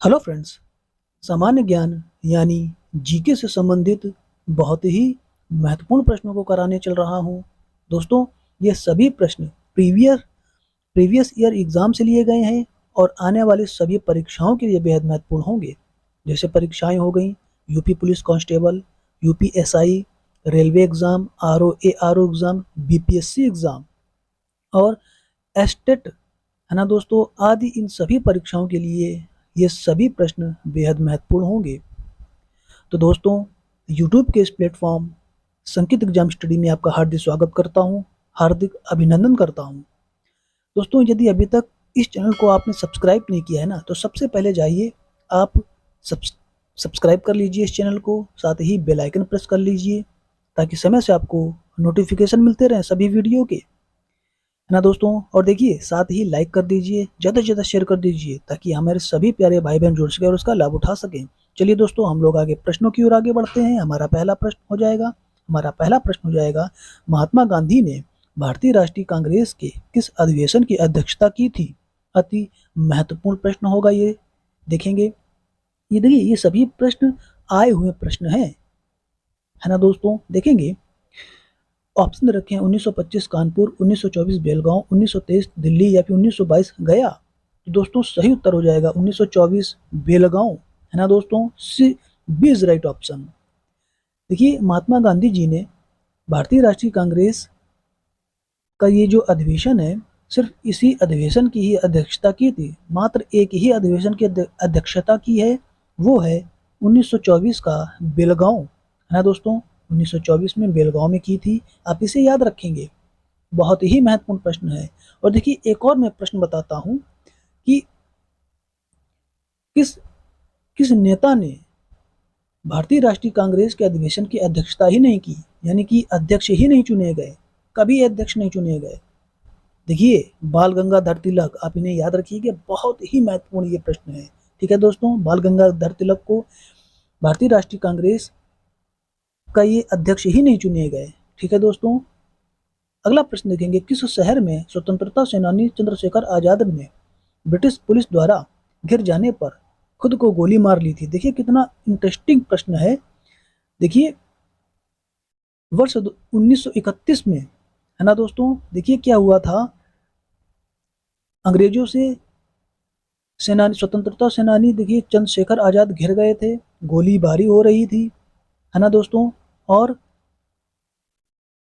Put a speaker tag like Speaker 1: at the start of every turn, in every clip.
Speaker 1: Hello friends. सामान्य ज्ञान यानी जीके से संबंधित बहुत ही महत्वपूर्ण प्रश्नों को कराने चल रहा हूँ। दोस्तों, ये सभी प्रश्न प्रीवियस ईयर एग्जाम से लिए गए हैं और आने वाले सभी परीक्षाओं के लिए बेहद महत्वपूर्ण होंगे। जैसे परीक्षाएं हो गई UP police constable, UP SI, railway exam, RO exam, BPSC exam और एस्टेट, है ना दोस्तों, आदि इन सभी परीक्षाओं के लिए ये सभी प्रश्न बेहद महत्वपूर्ण होंगे। तो दोस्तों, यूट्यूब के इस प्लेटफॉर्म संकित एग्जाम स्टडी में आपका हार्दिक स्वागत करता हूँ, हार्दिक अभिनंदन करता हूँ। दोस्तों, यदि अभी तक इस चैनल को आपने सब्सक्राइब नहीं किया है ना, तो सबसे पहले जाइए आप सब्सक्राइब कर लीजिए इस चैनल को, साथ ही बेल आइकन प्रेस कर लीजिए ताकि समय से आपको नोटिफिकेशन मिलते रहें सभी वीडियो के, है ना दोस्तों। और देखिए, साथ ही लाइक कर दीजिए, ज़्यादा से ज़्यादा शेयर कर दीजिए ताकि हमारे सभी प्यारे भाई बहन जुड़ सके और उसका लाभ उठा सकें। चलिए दोस्तों, हम लोग आगे प्रश्नों की ओर आगे बढ़ते हैं। हमारा पहला प्रश्न हो जाएगा, महात्मा गांधी ने भारतीय राष्ट्रीय कांग्रेस के किस अधिवेशन की अध्यक्षता की थी? अति महत्वपूर्ण प्रश्न होगा ये। देखेंगे, ये देखिए, ये सभी प्रश्न आए हुए प्रश्न हैं, है ना दोस्तों। देखेंगे, ऑप्शन रखे हैं 1925 कानपुर, 1924 बेलगांव, 1923 दिल्ली या फिर 1922 गया। तो दोस्तों, सही उत्तर हो जाएगा 1924 बेलगांव, है ना दोस्तों। C B is right option. देखिए, महात्मा गांधी जी ने भारतीय राष्ट्रीय कांग्रेस का ये जो अधिवेशन है, सिर्फ इसी अधिवेशन की ही अध्यक्षता की थी। मात्र एक ही अधिवेशन की अध्यक्षता की है, वो है 1924 का बेलगांव, है ना दोस्तों। 1924 में बेलगांव में की थी। आप इसे याद रखेंगे, बहुत ही महत्वपूर्ण प्रश्न है। और देखिए, एक और मैं प्रश्न बताता हूं कि किस किस नेता ने भारतीय राष्ट्रीय कांग्रेस के अधिवेशन की अध्यक्षता ही नहीं की, यानी कि अध्यक्ष ही नहीं चुने गए, कभी अध्यक्ष नहीं चुने गए। देखिए, बाल गंगाधर तिलक, आप इन्हें याद रखिएगा, बहुत ही महत्वपूर्ण ये प्रश्न है। ठीक है दोस्तों, बाल गंगाधर तिलक को भारतीय राष्ट्रीय कांग्रेस का ये अध्यक्ष ही नहीं चुने गए। ठीक है दोस्तों, अगला प्रश्न देखेंगे, किस शहर में स्वतंत्रता सेनानी चंद्रशेखर आजाद ने ब्रिटिश पुलिस द्वारा घिर जाने पर खुद को गोली मार ली थी? देखिए, कितना इंटरेस्टिंग प्रश्न है। देखिए, वर्ष 1931 में, है ना दोस्तों। देखिए, क्या हुआ था, अंग्रेजों से स्वतंत्रता सेनानी, देखिए, चंद्रशेखर आजाद घिर गए थे, गोलीबारी हो रही थी, है ना दोस्तों। और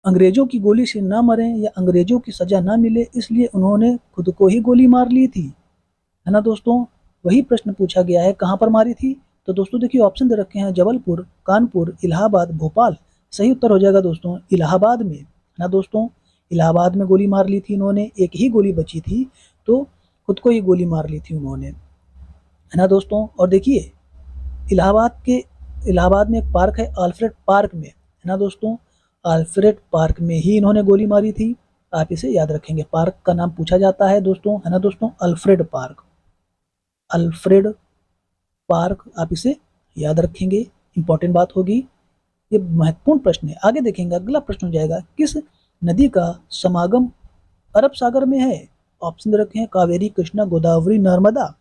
Speaker 1: अंग्रेजों की गोली से ना मरे या अंग्रेजों की सजा ना मिले, इसलिए उन्होंने खुद को ही गोली मार ली थी, है ना दोस्तों। वही प्रश्न पूछा गया है, कहाँ पर मारी थी? तो दोस्तों देखिए, ऑप्शन दे रखे हैं जबलपुर, कानपुर, इलाहाबाद, भोपाल। सही उत्तर हो जाएगा दोस्तों इलाहाबाद में, है ना दोस्तों। इलाहाबाद में गोली मार ली थी इन्होंने, एक ही गोली बची थी तो खुद को ही गोली मार ली थी उन्होंने, है ना दोस्तों। और देखिए, इलाहाबाद में एक पार्क है अल्फ्रेड पार्क में, है ना दोस्तों। अल्फ्रेड पार्क में ही इन्होंने गोली मारी थी। आप इसे याद रखेंगे, पार्क का नाम पूछा जाता है दोस्तों, है ना दोस्तों, अल्फ्रेड पार्क। अल्फ्रेड पार्क, आप इसे याद रखेंगे, इंपॉर्टेंट बात होगी, ये महत्वपूर्ण प्रश्न है। आगे देखेंगे, अगला प्रश्न हो जाएगा, किस नदी का समागम अरब सागर में है? ऑप्शन रखे हैं कावेरी, कृष्णा, गोदावरी, नर्मदा।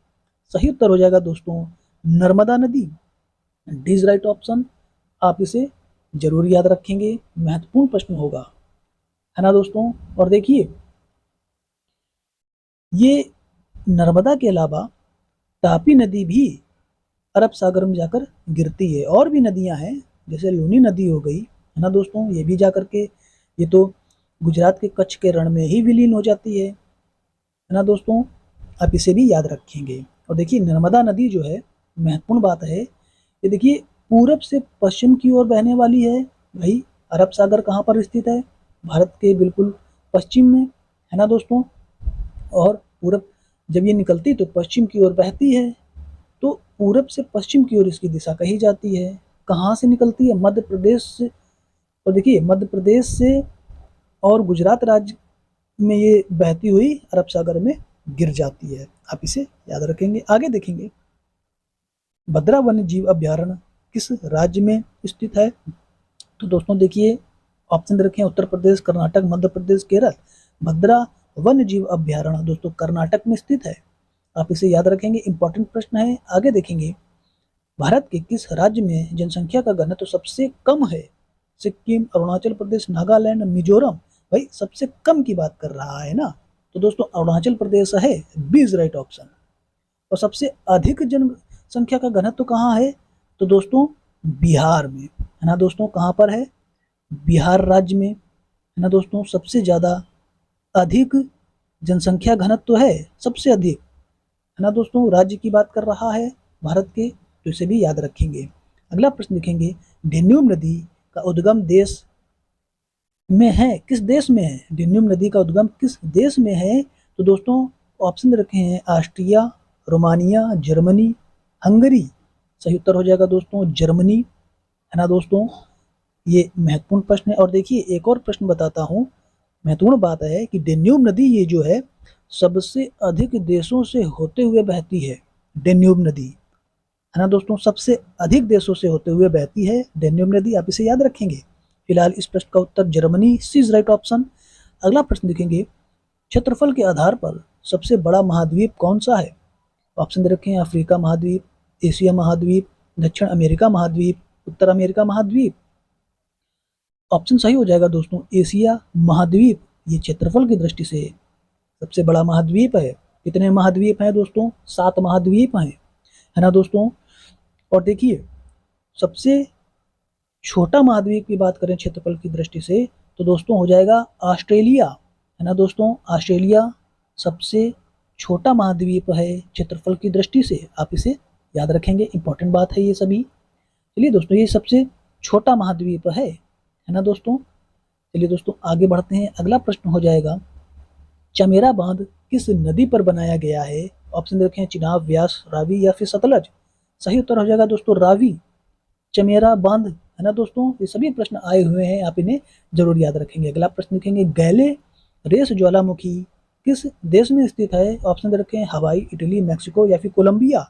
Speaker 1: सही उत्तर हो जाएगा दोस्तों नर्मदा नदी, डी इज राइट ऑप्शन। आप इसे जरूर याद रखेंगे, महत्वपूर्ण प्रश्न होगा, है ना दोस्तों। और देखिए, ये नर्मदा के अलावा तापी नदी भी अरब सागर में जाकर गिरती है। और भी नदियां हैं, जैसे लूनी नदी हो गई, है ना दोस्तों, ये भी जाकर के, ये तो गुजरात के कच्छ के रण में ही विलीन हो जाती है ना दोस्तों। आप इसे भी याद रखेंगे। और देखिए, नर्मदा नदी जो है, महत्वपूर्ण बात है, ये देखिए, पूरब से पश्चिम की ओर बहने वाली है। भाई, अरब सागर कहाँ पर स्थित है? भारत के बिल्कुल पश्चिम में, है ना दोस्तों। और पूरब जब ये निकलती तो पश्चिम की ओर बहती है, तो पूरब से पश्चिम की ओर इसकी दिशा कही जाती है। कहाँ से निकलती है? मध्य प्रदेश से। और देखिए, मध्य प्रदेश से और गुजरात राज्य में ये बहती हुई अरब सागर में गिर जाती है। आप इसे याद रखेंगे। आगे देखेंगे, भद्रा वन्य जीव अभ्यारण्य किस राज्य में स्थित है? तो दोस्तों देखिए, ऑप्शन रखे हैं उत्तर प्रदेश, कर्नाटक, मध्य प्रदेश, केरल। भद्रा वन्य जीव अभ्यारण्य दोस्तों कर्नाटक में स्थित है। आप इसे याद रखेंगे, इंपॉर्टेंट प्रश्न है। आगे देखेंगे, भारत के किस राज्य में जनसंख्या का घनत्व सबसे कम है? सिक्किम, अरुणाचल प्रदेश, नागालैंड, मिजोरम। भाई सबसे कम की बात कर रहा है ना, तो दोस्तों अरुणाचल प्रदेश है, बी इज राइट ऑप्शन। और सबसे अधिक जनसंख्या का घनत्व कहाँ है? तो दोस्तों बिहार में है ना दोस्तों। कहाँ पर है? बिहार राज्य में है ना दोस्तों। सबसे ज़्यादा अधिक जनसंख्या घनत्व है, सबसे अधिक है ना दोस्तों। राज्य की बात कर रहा है भारत के, तो इसे भी याद रखेंगे। अगला प्रश्न देखेंगे, डेन्यूब नदी का उद्गम देश में है, किस देश में है? डेन्यूब नदी का उद्गम किस देश में है? तो दोस्तों ऑप्शन रखे हैं, ऑस्ट्रिया, रोमानिया, जर्मनी, हंगरी। सही उत्तर हो जाएगा दोस्तों जर्मनी, है ना दोस्तों। ये महत्वपूर्ण प्रश्न है। और देखिए एक और प्रश्न बताता हूँ, महत्वपूर्ण बात है कि डेन्यूब नदी ये जो है सबसे अधिक देशों से होते हुए बहती है। डेन्यूब नदी है ना दोस्तों, सबसे अधिक देशों से होते हुए बहती है डेन्यूब नदी। आप इसे याद रखेंगे। फिलहाल इस प्रश्न का उत्तर Germany, C is right option. अगला प्रश्न देखेंगे, क्षेत्रफल के आधार पर सबसे बड़ा महाद्वीप कौन सा है? ऑप्शन दे रखे हैं, अफ्रीका महाद्वीप, एशिया महाद्वीप, दक्षिण अमेरिका महाद्वीप, उत्तर अमेरिका महाद्वीप। ऑप्शन सही हो जाएगा दोस्तों एशिया महाद्वीप। ये क्षेत्रफल की दृष्टि से सबसे बड़ा महाद्वीप है। कितने महाद्वीप हैं दोस्तों? 7 महाद्वीप हैं, है ना दोस्तों। और देखिए सबसे छोटा महाद्वीप की बात करें क्षेत्रफल की दृष्टि से, तो दोस्तों हो जाएगा ऑस्ट्रेलिया, है ना दोस्तों। ऑस्ट्रेलिया सबसे छोटा महाद्वीप है क्षेत्रफल की दृष्टि से। आप इसे याद रखेंगे, इंपॉर्टेंट बात है ये सभी। चलिए दोस्तों ये सबसे छोटा महाद्वीप है ना दोस्तों। चलिए दोस्तों आगे बढ़ते हैं। अगला प्रश्न हो जाएगा, चमेरा बांध किस नदी पर बनाया गया है? ऑप्शन देखें, चिनाब, व्यास, रावी या फिर सतलज। सही उत्तर हो जाएगा दोस्तों रावी, चमेरा बांध, है ना दोस्तों। ये सभी प्रश्न आए हुए हैं, आप इन्हें जरूर याद रखेंगे। अगला प्रश्न देखेंगे, गैले रेस ज्वालामुखी किस देश में स्थित है? ऑप्शन दे रखे हैं, हवाई, इटली, मैक्सिको या फिर कोलंबिया।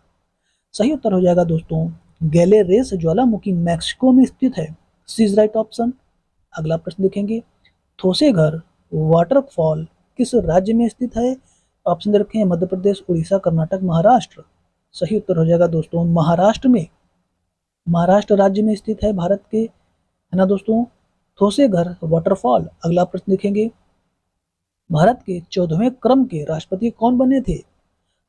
Speaker 1: सही उत्तर हो जाएगा दोस्तों गैले रेस ज्वालामुखी मैक्सिको में स्थित है, सी इज राइट ऑप्शन। अगला प्रश्न देखेंगे, थोसेघर वाटरफॉल किस राज्य में स्थित है? ऑप्शन दे रखे हैं, मध्य प्रदेश, उड़ीसा, कर्नाटक, महाराष्ट्र। सही उत्तर हो जाएगा दोस्तों महाराष्ट्र में, महाराष्ट्र राज्य में स्थित है भारत के, है ना दोस्तों, थोसेघर वाटरफॉल। अगला प्रश्न देखेंगे, भारत के 14वें क्रम के राष्ट्रपति कौन बने थे?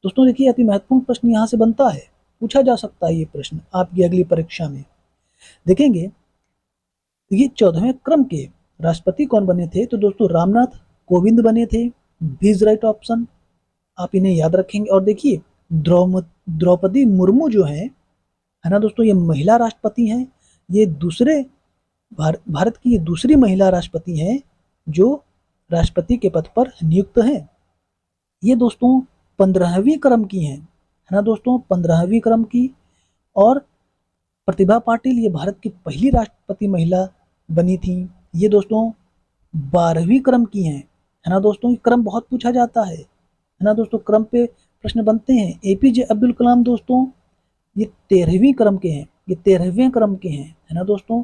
Speaker 1: दोस्तों देखिए अति महत्वपूर्ण प्रश्न यहाँ से बनता है, पूछा जा सकता है ये प्रश्न आपकी अगली परीक्षा में। देखेंगे ये 14वें क्रम के राष्ट्रपति कौन बने थे? तो दोस्तों रामनाथ कोविंद बने थे, बी इज राइट ऑप्शन। आप इन्हें याद रखेंगे। और देखिए द्रौपदी मुर्मू जो है ना दोस्तों, ये महिला राष्ट्रपति हैं। ये दूसरे भारत की ये दूसरी महिला राष्ट्रपति हैं जो राष्ट्रपति के पद पर नियुक्त हैं। ये दोस्तों 15वीं क्रम की हैं, है ना दोस्तों, 15वीं क्रम की। और प्रतिभा पाटिल ये भारत की पहली राष्ट्रपति महिला बनी थी। ये दोस्तों 12वीं क्रम की हैं, है ना दोस्तों। क्रम बहुत पूछा जाता है ना दोस्तों, क्रम पे प्रश्न बनते हैं। एपीजे अब्दुल कलाम दोस्तों ये 13वीं क्रम के हैं, ये 13वें क्रम के हैं, है ना दोस्तों।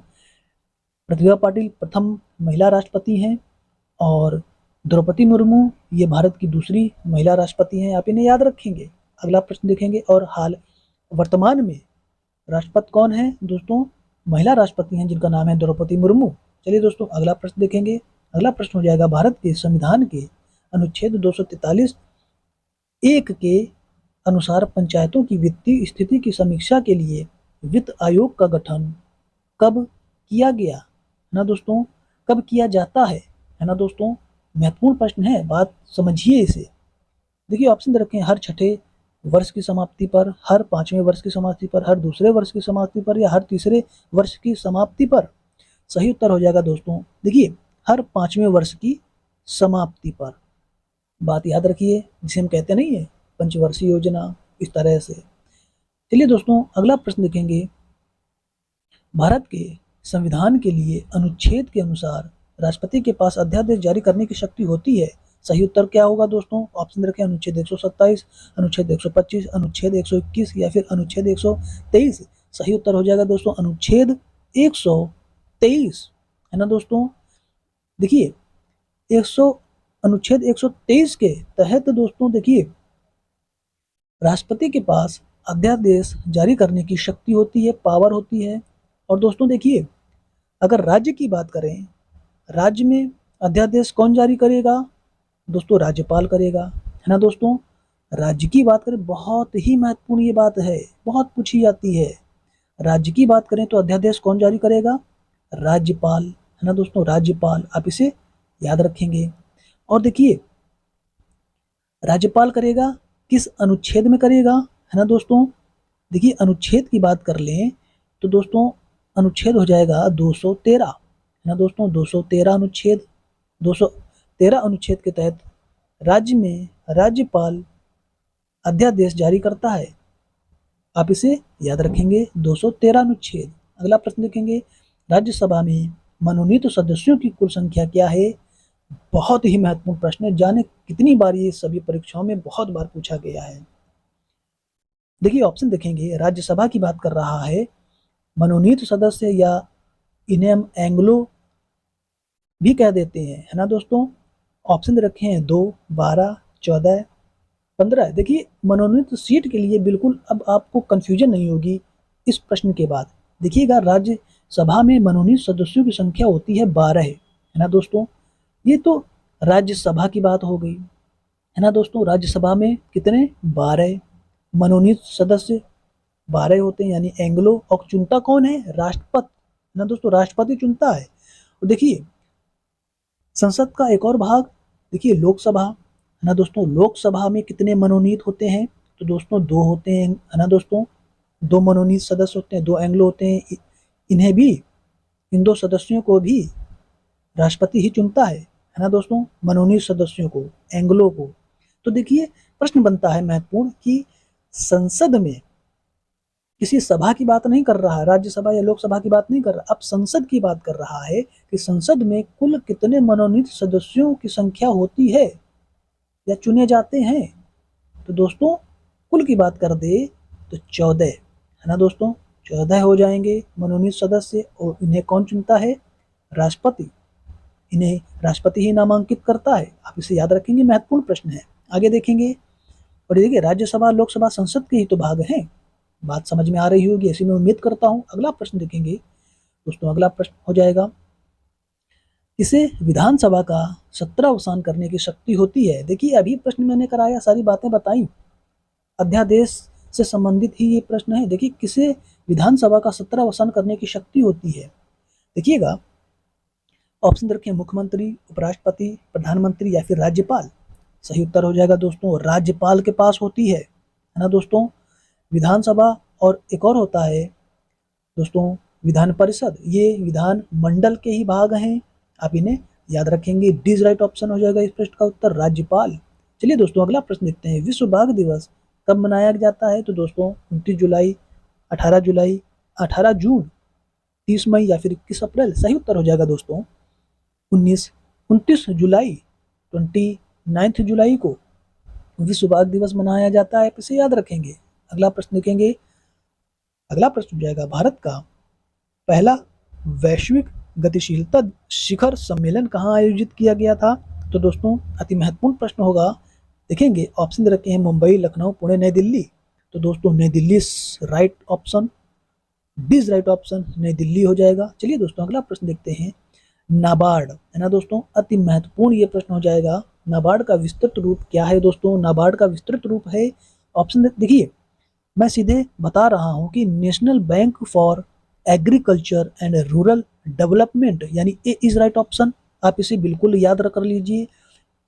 Speaker 1: प्रतिभा पाटिल प्रथम महिला राष्ट्रपति हैं और द्रौपदी मुर्मू ये भारत की दूसरी महिला राष्ट्रपति हैं। आप इन्हें याद रखेंगे। अगला प्रश्न देखेंगे, और हाल वर्तमान में राष्ट्रपति कौन है? दोस्तों महिला राष्ट्रपति हैं जिनका नाम है द्रौपदी मुर्मू। चलिए दोस्तों अगला प्रश्न देखेंगे। अगला प्रश्न हो जाएगा, भारत के संविधान के अनुच्छेद 243 एक के अनुसार पंचायतों की वित्तीय स्थिति की समीक्षा के लिए वित्त आयोग का गठन कब किया गया? है ना दोस्तों, कब किया जाता है ना दोस्तों। महत्वपूर्ण प्रश्न है, बात समझिए इसे। देखिए ऑप्शन दे रखे हैं, हर छठे वर्ष की समाप्ति पर, हर 5वें वर्ष की समाप्ति पर, हर दूसरे वर्ष की समाप्ति पर, या हर तीसरे वर्ष की समाप्ति पर। सही उत्तर हो जाएगा दोस्तों देखिए हर 5वें वर्ष की समाप्ति पर। बात याद रखिए, जिसे हम कहते नहीं है पंचवर्षीय योजना, इस तरह से। चलिए दोस्तों अगला प्रश्न देखेंगे, भारत के संविधान के लिए अनुच्छेद के अनुसार राष्ट्रपति के पास अध्यादेश जारी करने की शक्ति होती है। सही उत्तर क्या होगा दोस्तों? ऑप्शन रखें, अनुच्छेद 127, अनुच्छेद 125, अनुच्छेद 121 या फिर अनुच्छेद 123। सही उत्तर हो जाएगा दोस्तों अनुच्छेद 123, है ना दोस्तों। देखिए 100 अनुच्छेद 123 के तहत दोस्तों देखिए राष्ट्रपति के पास अध्यादेश जारी करने की शक्ति होती है, पावर होती है। और दोस्तों देखिए, अगर राज्य की बात करें, राज्य में अध्यादेश कौन जारी करेगा? दोस्तों राज्यपाल करेगा, है ना दोस्तों। राज्य की बात करें, बहुत ही महत्वपूर्ण ये बात है, बहुत पूछी जाती है। राज्य की बात करें तो अध्यादेश कौन जारी करेगा? राज्यपाल, है ना दोस्तों, राज्यपाल। आप इसे याद रखेंगे। और देखिए, राज्यपाल करेगा, किस अनुच्छेद में करेगा, है ना दोस्तों। देखिए, अनुच्छेद की बात कर लें तो दोस्तों अनुच्छेद हो जाएगा 213, है ना दोस्तों, 213 अनुच्छेद। 213 अनुच्छेद के तहत राज्य में राज्यपाल अध्यादेश जारी करता है। आप इसे याद रखेंगे, 213 अनुच्छेद। अगला प्रश्न देखेंगे, राज्यसभा में मनोनीत सदस्यों की कुल संख्या क्या है? बहुत ही महत्वपूर्ण प्रश्न है, जाने कितनी बार ये सभी परीक्षाओं में बहुत बार पूछा गया है। देखिए ऑप्शन देखेंगे, राज्यसभा की बात कर रहा है, मनोनीत सदस्य या इन्हें हम एंग्लो भी कह देते हैं, है ना दोस्तों। ऑप्शन दे रखे हैं 2, 12, 14, 15। देखिए मनोनीत सीट के लिए बिल्कुल अब आपको कंफ्यूजन नहीं होगी इस प्रश्न के बाद। देखिएगा, राज्यसभा में मनोनीत सदस्यों की संख्या होती है 12, है ना दोस्तों। ये तो राज्यसभा की बात हो गई, है ना दोस्तों। राज्यसभा में कितने? 12 मनोनीत सदस्य 12 होते हैं, यानी एंग्लो। और चुनता कौन है? राष्ट्रपति, है ना दोस्तों, राष्ट्रपति चुनता है। और देखिए संसद का एक और भाग, देखिए लोकसभा, है ना दोस्तों। लोकसभा में कितने मनोनीत होते हैं? तो दोस्तों 2 होते हैं, है ना दोस्तों। 2 मनोनीत सदस्य होते हैं, 2 एंग्लो होते हैं। इन्हें भी, इन 2 सदस्यों को भी राष्ट्रपति ही चुनता है ना दोस्तों, मनोनीत सदस्यों को, एंग्लो को। तो देखिए प्रश्न बनता है महत्वपूर्ण कि संसद में किसी सभा की बात नहीं कर रहा है, राज्यसभा या लोकसभा की बात नहीं कर रहा, अब संसद की बात कर रहा है कि संसद में कुल कितने मनोनीत सदस्यों की संख्या होती है या चुने जाते हैं। तो दोस्तों कुल की बात कर दे तो 14, है ना दोस्तों, 14 हो जाएंगे मनोनीत सदस्य। और इन्हें कौन चुनता है? राष्ट्रपति। इन्हें राष्ट्रपति ही नामांकित करता है। आप इसे याद रखेंगे, महत्वपूर्ण प्रश्न है। आगे देखेंगे, और देखिए राज्यसभा लोकसभा संसद के ही तो भाग हैं। बात समझ में आ रही होगी, ऐसी मैं उम्मीद करता हूं। अगला प्रश्न देखेंगे दोस्तों, अगला प्रश्न हो जाएगा, इसे विधानसभा का सत्रावसान करने की शक्ति होती है। देखिए अभी प्रश्न मैंने कराया, सारी बातें बताई, अध्यादेश से संबंधित ही ये प्रश्न है। देखिए किसे विधानसभा का सत्रावसान करने की शक्ति होती है? देखिएगा ऑप्शन रखे, मुख्यमंत्री, उपराष्ट्रपति, प्रधानमंत्री या फिर राज्यपाल। सही उत्तर हो जाएगा दोस्तों, राज्यपाल के पास होती है ना दोस्तों। विधानसभा और एक और होता है दोस्तों विधान परिषद, ये विधान मंडल के ही भाग हैं। आप इन्हें याद रखेंगे। डी इज राइट ऑप्शन हो जाएगा इस प्रश्न का उत्तर, राज्यपाल। चलिए दोस्तों अगला प्रश्न देखते हैं, विश्व बाघ दिवस कब मनाया जाता है? तो दोस्तों 29 जुलाई, 18 जुलाई, 18 जून, 30 मई या फिर 21 अप्रैल। सही उत्तर हो जाएगा दोस्तों 29 जुलाई, 29 जुलाई को विश्व बाघ दिवस मनाया जाता है। इसे याद रखेंगे। अगला प्रश्न देखेंगे, अगला प्रश्न हो जाएगा, भारत का पहला वैश्विक गतिशीलता शिखर सम्मेलन कहाँ आयोजित किया गया था? तो दोस्तों अति महत्वपूर्ण प्रश्न होगा। देखेंगे ऑप्शन दे रखे हैं, मुंबई, लखनऊ, पुणे, नई दिल्ली। तो दोस्तों नई Delhi right option, D is right option, नई दिल्ली हो जाएगा। चलिए दोस्तों अगला प्रश्न देखते हैं, नाबार्ड, है ना दोस्तों, अति महत्वपूर्ण ये प्रश्न हो जाएगा। नाबार्ड का विस्तृत रूप क्या है दोस्तों? नाबार्ड का विस्तृत रूप है, ऑप्शन देखिए मैं सीधे बता रहा हूं कि national bank for agriculture and rural development, यानी ए इज राइट ऑप्शन। आप इसे बिल्कुल याद कर लीजिए,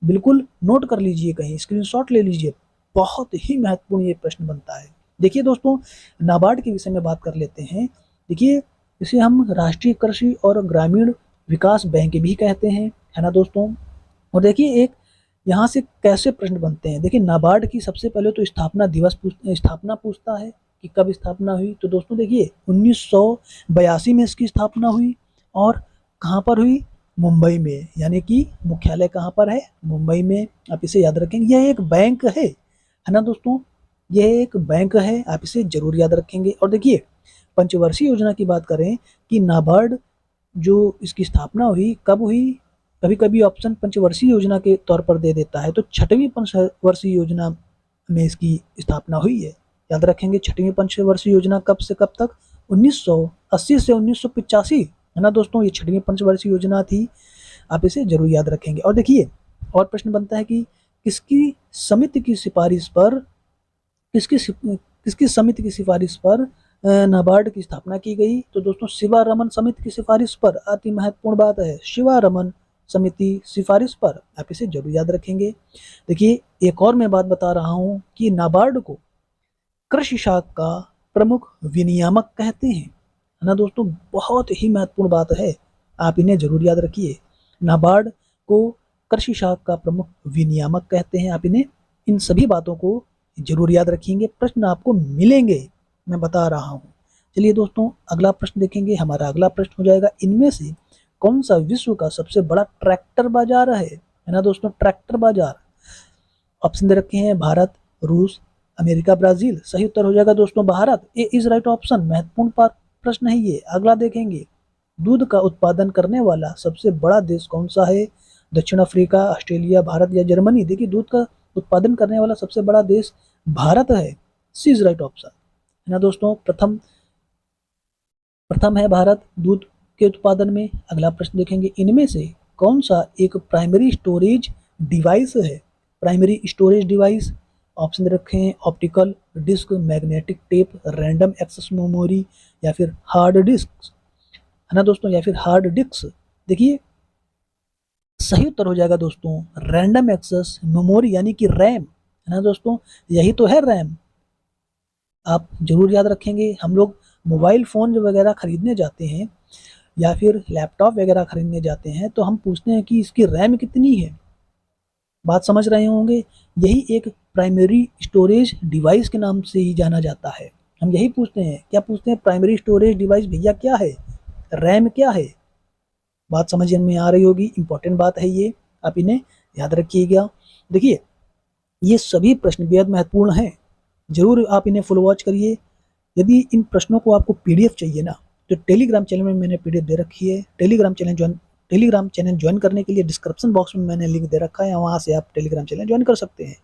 Speaker 1: बिल्कुल नोट कर लीजिए, कहीं स्क्रीनशॉट ले लीजिए, बहुत ही महत्वपूर्ण ये प्रश्न बनता है। देखिए दोस्तों नाबार्ड के विषय में बात कर लेते हैं। देखिए इसे हम राष्ट्रीय कृषि और ग्रामीण विकास बैंक भी कहते हैं, है ना दोस्तों। और देखिए एक यहाँ से कैसे प्रश्न बनते हैं। देखिए नाबार्ड की सबसे पहले तो स्थापना दिवस स्थापना पूछता है कि कब स्थापना हुई। तो दोस्तों देखिए 1982 में इसकी स्थापना हुई। और कहाँ पर हुई? मुंबई में, यानी कि मुख्यालय कहाँ पर है? मुंबई में। आप इसे याद रखेंगे, यह एक बैंक है ना दोस्तों, यह एक बैंक है, आप इसे जरूर याद रखेंगे। और देखिए पंचवर्षीय योजना की बात करें कि नाबार्ड जो इसकी स्थापना हुई कब हुई, कभी कभी ऑप्शन पंचवर्षीय योजना के तौर पर दे देता है, तो 6वीं पंचवर्षीय योजना में इसकी स्थापना हुई है। याद रखेंगे छठवीं पंचवर्षीय योजना कब से कब तक, 1980 से 1985, है ना दोस्तों, ये छठवीं पंचवर्षीय योजना थी। आप इसे जरूर याद रखेंगे। और देखिए और प्रश्न बनता है कि किसकी समिति की सिफारिश पर किसकी समिति की सिफारिश पर नाबार्ड की स्थापना की गई। तो दोस्तों शिवारमन समिति की सिफारिश पर, अति महत्वपूर्ण बात है, शिवारमन समिति सिफारिश पर, आप इसे जरूर याद रखेंगे। देखिए एक और मैं बात बता रहा हूं कि नाबार्ड को कृषि शाख का प्रमुख विनियामक कहते हैं, है ना दोस्तों, बहुत ही महत्वपूर्ण बात है, आप इन्हें जरूर याद रखिए। नाबार्ड को कृषि शाख का प्रमुख विनियामक कहते हैं, आप इन्हें इन सभी बातों को जरूर याद रखेंगे, प्रश्न आपको मिलेंगे, मैं बता रहा हूं। चलिए दोस्तों अगला प्रश्न देखेंगे। हमारा अगला प्रश्न हो जाएगा, इनमें से कौन सा विश्व का सबसे बड़ा ट्रैक्टर बाजार है ना दोस्तों, ट्रैक्टर बाजार। ऑप्शन दे रखे हैं भारत, रूस, अमेरिका, ब्राजील। सही उत्तर हो जाएगा दोस्तों भारत, ए इज राइट ऑप्शन। महत्वपूर्ण प्रश्न है ये। अगला देखेंगे, दूध का उत्पादन करने वाला सबसे बड़ा देश कौन सा है, दक्षिण अफ्रीका, ऑस्ट्रेलिया, भारत या जर्मनी। देखिए दूध का उत्पादन करने वाला सबसे बड़ा देश भारत है, सी इज राइट ऑप्शन, है ना दोस्तों। प्रथम है भारत दूध के उत्पादन में। अगला प्रश्न देखेंगे, इनमें से कौन सा एक प्राइमरी स्टोरेज डिवाइस है, प्राइमरी स्टोरेज डिवाइस। ऑप्शन रखे हैं optical disk, magnetic tape, random access memory या फिर हार्ड डिस्क, है ना दोस्तों, या फिर हार्ड डिस्क। देखिए सही उत्तर हो जाएगा दोस्तों रैंडम एक्सेस मेमोरी यानी कि रैम, है ना दोस्तों, यही तो है रैम। आप जरूर याद रखेंगे, हम लोग मोबाइल फ़ोन वगैरह खरीदने जाते हैं या फिर लैपटॉप वगैरह खरीदने जाते हैं तो हम पूछते हैं कि इसकी रैम कितनी है, बात समझ रहे होंगे। यही एक प्राइमरी स्टोरेज डिवाइस के नाम से ही जाना जाता है। हम यही पूछते हैं, क्या पूछते हैं, प्राइमरी स्टोरेज डिवाइस भैया क्या है, रैम क्या है। बात समझ में आ रही होगी, इंपॉर्टेंट बात है ये, आप इन्हें याद रखिएगा। देखिए ये सभी प्रश्न बेहद महत्वपूर्ण हैं, जरूर आप इन्हें फुल वॉच करिए। यदि इन प्रश्नों को आपको पीडीएफ चाहिए ना तो टेलीग्राम चैनल में मैंने पीडीएफ दे रखी है। टेलीग्राम चैनल ज्वाइन करने के लिए डिस्क्रिप्शन बॉक्स में मैंने लिंक दे रखा है, वहाँ से आप टेलीग्राम चैनल ज्वाइन कर सकते हैं,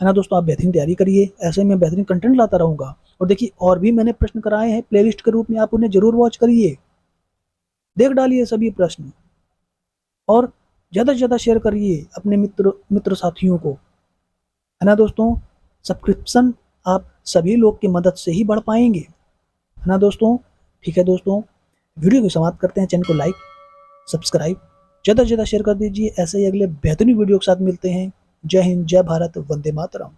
Speaker 1: है ना दोस्तों। आप बेहतरीन तैयारी करिए, ऐसे में बेहतरीन कंटेंट लाता रहूँगा। और देखिए और भी मैंने प्रश्न कराए हैं प्लेलिस्ट के रूप में, आप उन्हें जरूर वॉच करिए, देख डालिए सभी प्रश्न, और ज़्यादा से ज़्यादा शेयर करिए अपने मित्र साथियों को, है ना दोस्तों। सब्सक्रिप्शन आप सभी लोग की मदद से ही बढ़ पाएंगे, है ना दोस्तों। ठीक है दोस्तों, वीडियो को समाप्त करते हैं, चैनल को लाइक सब्सक्राइब ज़्यादा से ज़्यादा शेयर कर दीजिए। ऐसे ही अगले बेहतरीन वीडियो के साथ मिलते हैं। जय हिंद, जय भारत, वंदे मातरम।